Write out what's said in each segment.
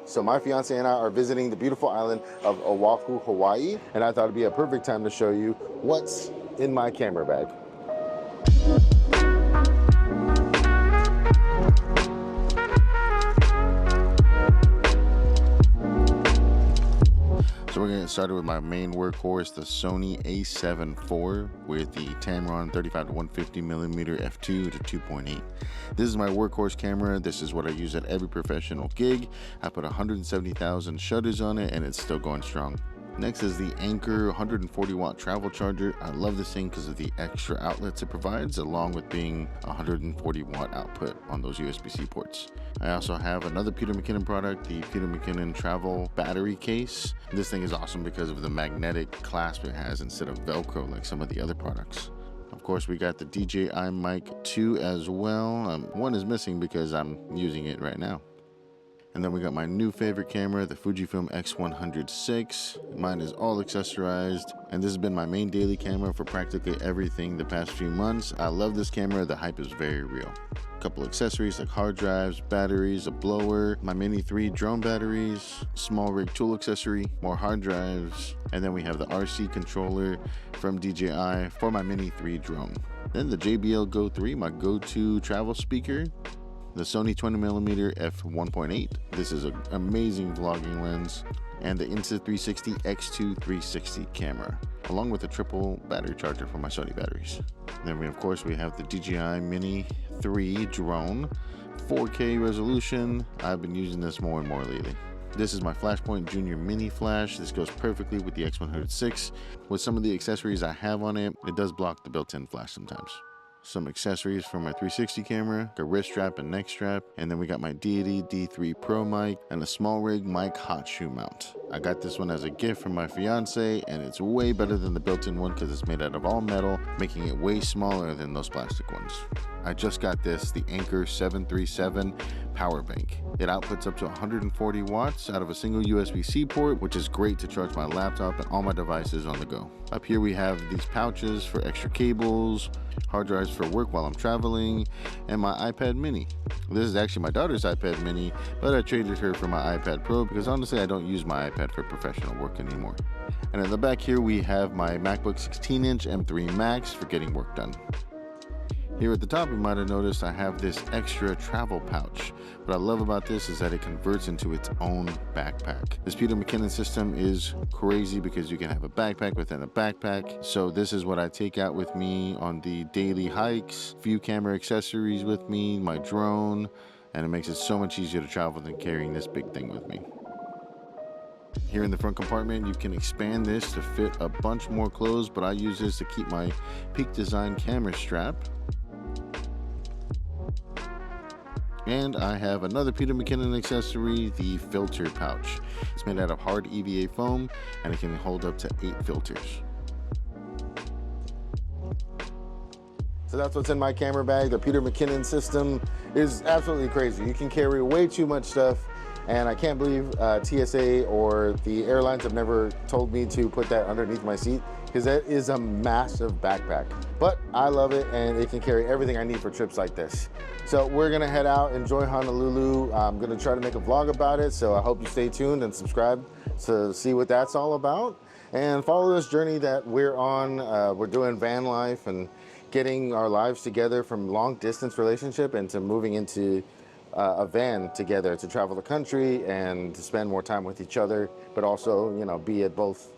So my fiance and I are visiting the beautiful island of Oahu, Hawaii, and I thought it'd be a perfect time to show you what's in my camera bag. So we're gonna get started with my main workhorse, the Sony a7 IV with the Tamron 35-150mm f2 to 2.8. This is my workhorse camera. This is what I use at every professional gig. I put 170,000 shutters on it and it's still going strong. Next is the Anker 140 watt travel charger. I love this thing because of the extra outlets it provides, along with being 140 watt output on those USB-C ports. I also have another Peter McKinnon product, the Peter McKinnon travel battery case. This thing is awesome because of the magnetic clasp it has instead of Velcro like some of the other products. Of course, we got the DJI Mic 2 as well. One is missing because I'm using it right now. And then we got my new favorite camera, the Fujifilm X100VI. Mine is all accessorized, and this has been my main daily camera for practically everything the past few months. I love this camera. The hype is very real. A couple accessories like hard drives, batteries, a blower, my Mini 3 drone batteries, small rig tool accessory, more hard drives, and then we have the RC controller from DJI for my Mini 3 drone. Then the JBL Go 3, my go-to travel speaker. The Sony 20mm f1.8. This is an amazing vlogging lens, and the Insta360 X2 360 camera, along with a triple battery charger for my Sony batteries. Then of course we have the DJI Mini 3 drone, 4K resolution. I've been using this more and more lately. This is my Flashpoint Junior Mini Flash. This goes perfectly with the X100VI. With some of the accessories I have on it, it does block the built-in flash sometimes. Some accessories for my 360 camera, a wrist strap and neck strap, and then we got my Deity D3 Pro mic and a small rig mic hot shoe mount. I got this one as a gift from my fiance, and it's way better than the built-in one because it's made out of all metal, making it way smaller than those plastic ones. I just got this, the Anker 737 power bank. It outputs up to 140 watts out of a single USB-C port, which is great to charge my laptop and all my devices on the go. Up here we have these pouches for extra cables, hard drives for work while I'm traveling, and my iPad mini. This is actually my daughter's iPad mini, but I traded her for my iPad Pro because honestly I don't use my iPad for professional work anymore. And in the back here we have my MacBook 16-inch M3 Max for getting work done. Here at the top, you might have noticed I have this extra travel pouch. What I love about this is that it converts into its own backpack. This Peter McKinnon system is crazy because you can have a backpack within a backpack. So this is what I take out with me on the daily hikes, few camera accessories with me, my drone, and it makes it so much easier to travel than carrying this big thing with me. Here in the front compartment, you can expand this to fit a bunch more clothes, but I use this to keep my Peak Design camera strap. And I have another Peter McKinnon accessory, the filter pouch. It's made out of hard EVA foam and it can hold up to 8 filters. So that's what's in my camera bag. The Peter McKinnon system is absolutely crazy. You can carry way too much stuff, and I can't believe TSA or the airlines have never told me to put that underneath my seat, because that is a massive backpack. But I love it, and it can carry everything I need for trips like this. So we're gonna head out, enjoy Honolulu. I'm gonna try to make a vlog about it, so I hope you stay tuned and subscribe to see what that's all about. And follow this journey that we're on. We're doing van life and getting our lives together from long distance relationship into moving into a van together to travel the country and to spend more time with each other, but also, you know, be at both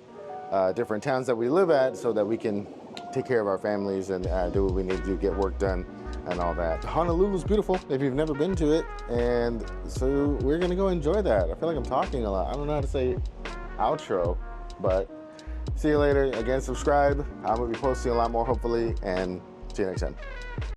different towns that we live at so that we can take care of our families and do what we need to do, get work done and all that. Honolulu is beautiful if you've never been to it, and so we're gonna go enjoy that. I feel like I'm talking a lot. I don't know how to say outro, but see you later. Again, subscribe. I'm gonna be posting a lot more hopefully, and see you next time.